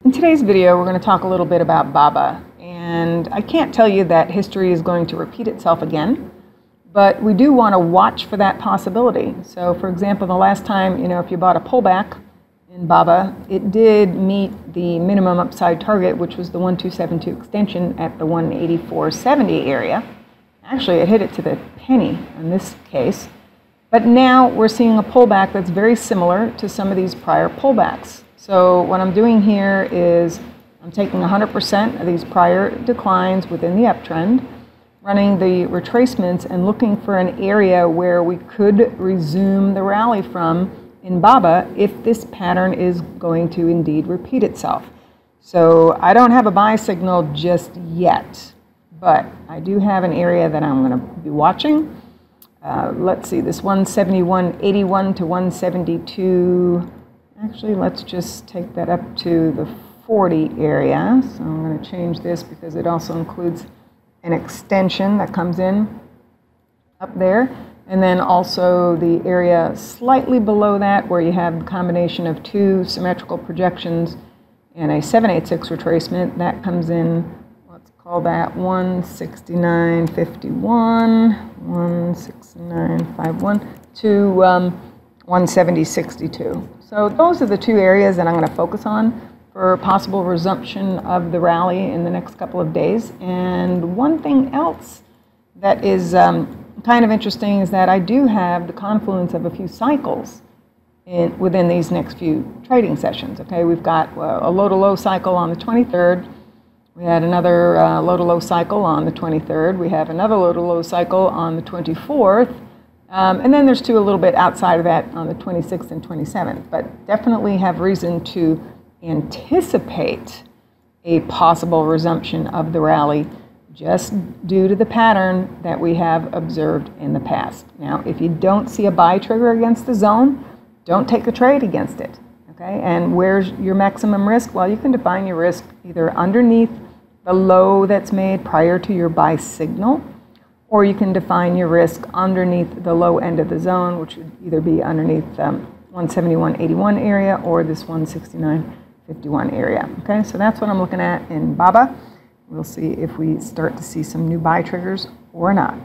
In today's video, we're going to talk a little bit about BABA, and I can't tell you that history is going to repeat itself again, but we do want to watch for that possibility. So, for example, the last time, if you bought a pullback in BABA, it did meet the minimum upside target, which was the 1272 extension at the 184.70 area. Actually, it hit it to the penny in this case, but now we're seeing a pullback that's very similar to some of these prior pullbacks. So what I'm doing here is I'm taking 100% of these prior declines within the uptrend, running the retracements and looking for an area where we could resume the rally from in BABA if this pattern is going to indeed repeat itself. So I don't have a buy signal just yet, but I do have an area that I'm going to be watching. Let's see, this 171.81 to 172. Actually, let's just take that up to the 40 area. So I'm going to change this because it also includes an extension that comes in up there. And then also the area slightly below that where you have the combination of two symmetrical projections and a 786 retracement. That comes in, let's call that 169.51, 169.51 to 170.62. So those are the two areas that I'm going to focus on for possible resumption of the rally in the next couple of days. And one thing else that is kind of interesting is that I do have the confluence of a few cycles within these next few trading sessions. Okay, we've got a low-to-low cycle on the 23rd. We had another low-to-low cycle on the 23rd. We have another low-to-low cycle on the 24th. And then there's two a little bit outside of that on the 26th and 27th, but definitely have reason to anticipate a possible resumption of the rally just due to the pattern that we have observed in the past. Now, if you don't see a buy trigger against the zone, don't take a trade against it, okay? And where's your maximum risk? Well, you can define your risk either underneath the low that's made prior to your buy signal, or you can define your risk underneath the low end of the zone, which would either be underneath 171.81 area or this 169.51 area. Okay, so that's what I'm looking at in BABA. We'll see if we start to see some new buy triggers or not.